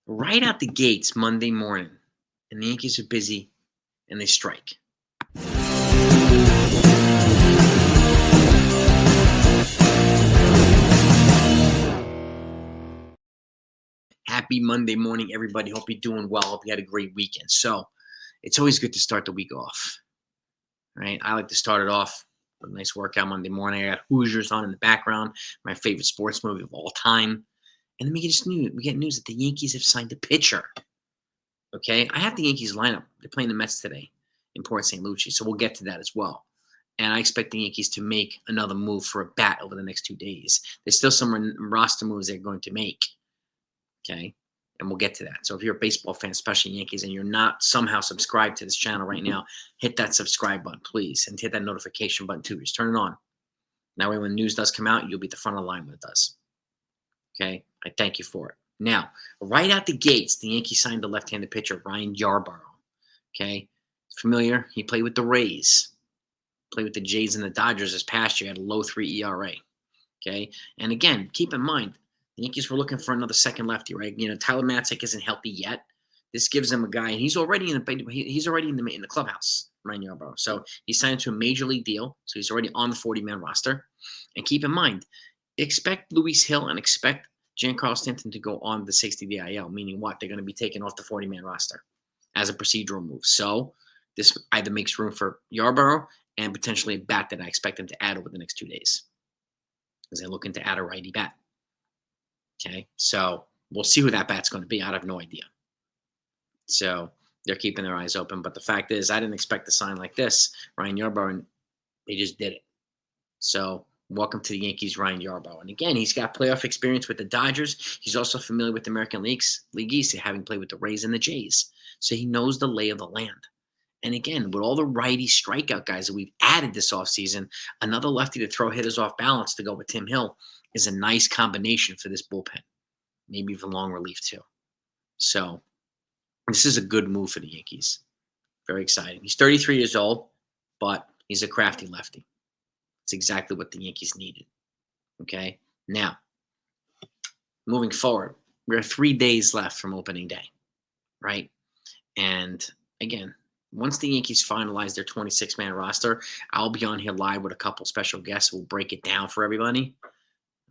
Right out the gates Monday morning, and the Yankees are busy, and they strike. Happy Monday morning, everybody. Hope you're doing well. Hope you had a great weekend. So, it's always good to start the week off, right? I like to start it off with a nice workout Monday morning. I got Hoosiers on in the background, my favorite sports movie of all time. And then we get news that the Yankees have signed a pitcher. Okay, I have the Yankees lineup. They're playing the Mets today in Port St. Lucie, so we'll get to that as well. And I expect the Yankees to make another move for a bat over the next 2 days. There's still some roster moves they're going to make. Okay, and we'll get to that. So if you're a baseball fan, especially Yankees, and you're not somehow subscribed to this channel right now, hit that subscribe button, please, and hit that notification button too. Just turn it on. That way, when news does come out, you'll be at the front of the line when it does. Okay, I thank you for it. Now, right out the gates, the Yankees signed the left-handed pitcher Ryan Yarbrough. Okay, familiar? He played with the Rays, played with the Jays and the Dodgers this past year. Had a low 3 ERA. Okay, and again, keep in mind the Yankees were looking for another second lefty, right? You know, Tyler Matzik isn't healthy yet. This gives them a guy, and he's already in the clubhouse, Ryan Yarbrough. So he signed to a major league deal, so he's already on the 40-man roster. And keep in mind, expect Luis Hill and expect Giancarlo Stanton to go on the 60 DIL, meaning what? They're going to be taken off the 40-man roster as a procedural move. So this either makes room for Yarbrough and potentially a bat that I expect them to add over the next 2 days because they're looking to add a righty bat. Okay, so we'll see who that bat's going to be. I have no idea. So they're keeping their eyes open. But the fact is, I didn't expect a sign like this, Ryan Yarbrough, and they just did it. So welcome to the Yankees, Ryan Yarbrough. And again, he's got playoff experience with the Dodgers. He's also familiar with the American League East, having played with the Rays and the Jays. So he knows the lay of the land. And again, with all the righty strikeout guys that we've added this offseason, another lefty to throw hitters off balance to go with Tim Hill is a nice combination for this bullpen. Maybe even long relief too. So this is a good move for the Yankees. Very exciting. He's 33 years old, but he's a crafty lefty. It's exactly what the Yankees needed. Okay. Now, moving forward, we are 3 days left from opening day, right? And again, once the Yankees finalize their 26-man roster, I'll be on here live with a couple special guests. We'll break it down for everybody.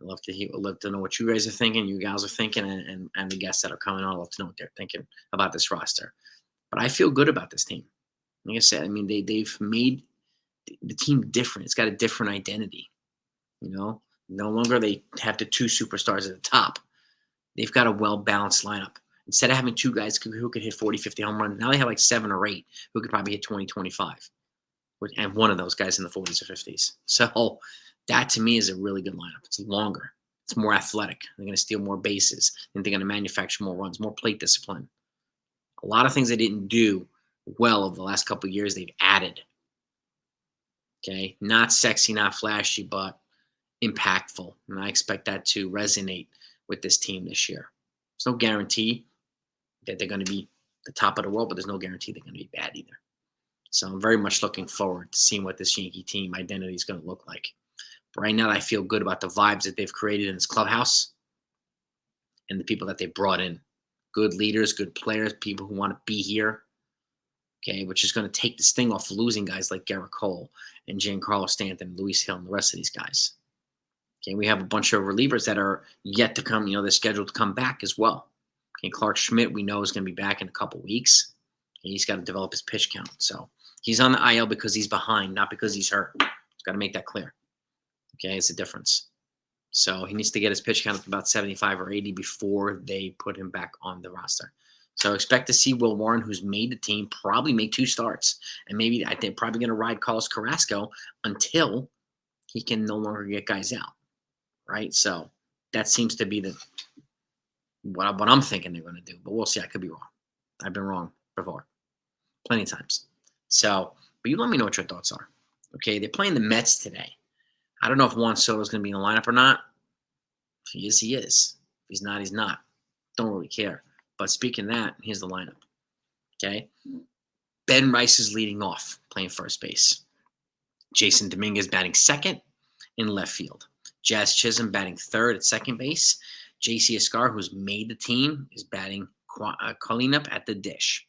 I'd love to know what you guys are thinking, you guys are thinking, and the guests that are coming on. I'd love to know what they're thinking about this roster. But I feel good about this team. Like I said, I mean, they've made the team different. It's got a different identity. You know, no longer they have the two superstars at the top. They've got a well-balanced lineup. Instead of having two guys who could hit 40, 50 home runs, now they have like 7 or 8 who could probably hit 20, 25. And one of those guys in the 40s or 50s. So that to me is a really good lineup. It's longer. It's more athletic. They're going to steal more bases. And they're going to manufacture more runs, more plate discipline. A lot of things they didn't do well over the last couple of years, they've added. Okay? Not sexy, not flashy, but impactful. And I expect that to resonate with this team this year. There's no guarantee that they're going to be the top of the world, but there's no guarantee they're going to be bad either. So I'm very much looking forward to seeing what this Yankee team identity is going to look like. But right now, I feel good about the vibes that they've created in this clubhouse and the people that they brought in. Good leaders, good players, people who want to be here. Okay, which is going to take this thing off losing guys like Garrett Cole and Giancarlo Stanton and Luis Hill and the rest of these guys. Okay, we have a bunch of relievers that are yet to come. You know, they're scheduled to come back as well. Okay, Clark Schmidt, we know, is going to be back in a couple weeks. Okay, he's got to develop his pitch count. So he's on the IL because he's behind, not because he's hurt. He's got to make that clear. Okay, it's a difference. So he needs to get his pitch count up to about 75 or 80 before they put him back on the roster. So expect to see Will Warren, who's made the team, probably make 2 starts. And maybe I think probably going to ride Carlos Carrasco until he can no longer get guys out. Right? So that seems to be what I'm thinking they're going to do. But we'll see. I could be wrong. I've been wrong before. Plenty of times. So, but you let me know what your thoughts are. Okay, they're playing the Mets today. I don't know if Juan Soto is going to be in the lineup or not. If he is, he is. If he's not, he's not. Don't really care. But speaking of that, here's the lineup. Okay? Ben Rice is leading off, playing first base. Jason Dominguez batting second in left field. Jazz Chisholm batting third at second base. JC Escar, who's made the team, is batting Cleanup at the dish.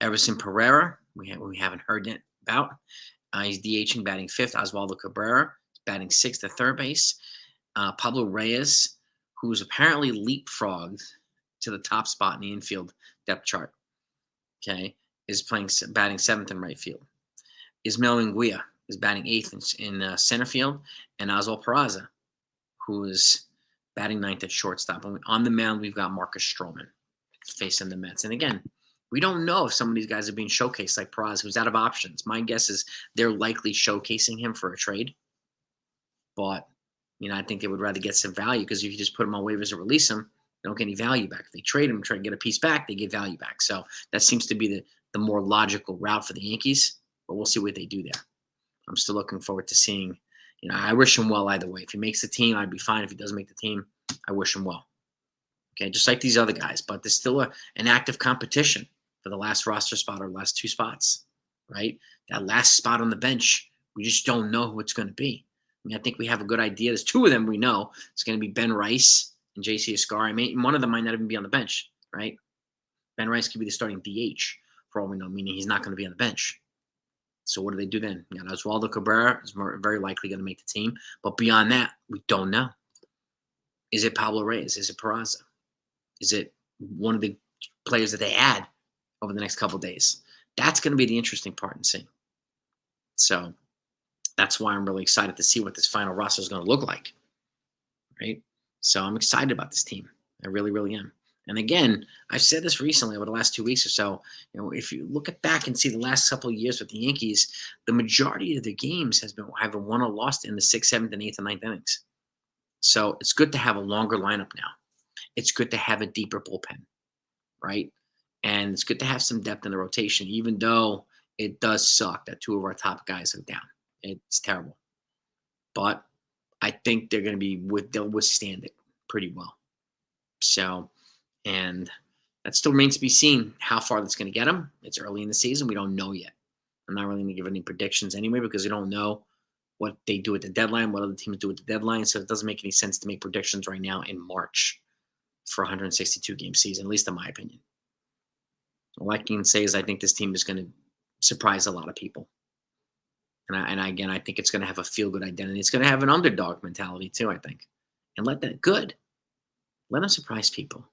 Everson Pereira, we haven't heard yet about. He's DHing, batting fifth. Oswaldo Cabrera, batting sixth at third base. Pablo Reyes, who's apparently leapfrogged to the top spot in the infield depth chart, okay, is batting seventh in right field. Ismael Nguia is batting eighth in center field, and Oswald Peraza, who is batting ninth at shortstop. And on the mound, we've got Marcus Stroman facing the Mets. And again, we don't know if some of these guys are being showcased like Peraza, who's out of options. My guess is they're likely showcasing him for a trade. But, I think they would rather get some value, because if you just put him on waivers and release him, they don't get any value back. If they trade him, try to get a piece back, they get value back. So that seems to be the more logical route for the Yankees. But we'll see what they do there. I'm still looking forward to seeing. I wish him well either way. If he makes the team, I'd be fine. If he doesn't make the team, I wish him well. Okay, just like these other guys. But there's still an active competition for the last roster spot or last two spots, right? That last spot on the bench, we just don't know who it's going to be. I think we have a good idea. There's two of them we know. It's going to be Ben Rice and JC Ascari. One of them might not even be on the bench, right? Ben Rice could be the starting DH for all we know, meaning he's not going to be on the bench. So what do they do then? Oswaldo Cabrera is very likely going to make the team. But beyond that, we don't know. Is it Pablo Reyes? Is it Peraza? Is it one of the players that they add over the next couple of days? That's going to be the interesting part in seeing. So that's why I'm really excited to see what this final roster is going to look like, right? So I'm excited about this team. I really, really am. And again, I've said this recently over the last 2 weeks or so. If you look back and see the last couple of years with the Yankees, the majority of their games have been either won or lost in the 6th, 7th, and 8th and 9th innings. So it's good to have a longer lineup now. It's good to have a deeper bullpen, right? And it's good to have some depth in the rotation, even though it does suck that two of our top guys are down. It's terrible. But I think they're going to they'll withstand it pretty well. So, and that still remains to be seen how far that's going to get them. It's early in the season. We don't know yet. I'm not really going to give any predictions anyway, because we don't know what they do at the deadline, what other teams do at the deadline. So it doesn't make any sense to make predictions right now in March for a 162-game season, at least in my opinion. All I can say is I think this team is going to surprise a lot of people. And again, I think it's going to have a feel-good identity. It's going to have an underdog mentality too, I think. And let them surprise people,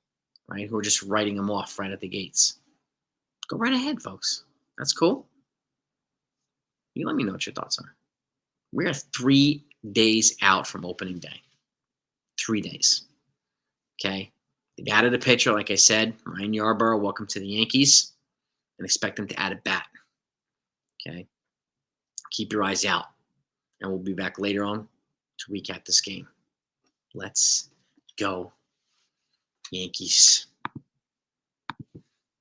right, who are just writing them off right at the gates. Go right ahead, folks. That's cool. You let me know what your thoughts are. We are 3 days out from opening day. 3 days. Okay? They've added a pitcher, like I said, Ryan Yarbrough. Welcome to the Yankees. And expect them to add a bat. Okay? Keep your eyes out. And we'll be back later on to recap this game. Let's go, Yankees.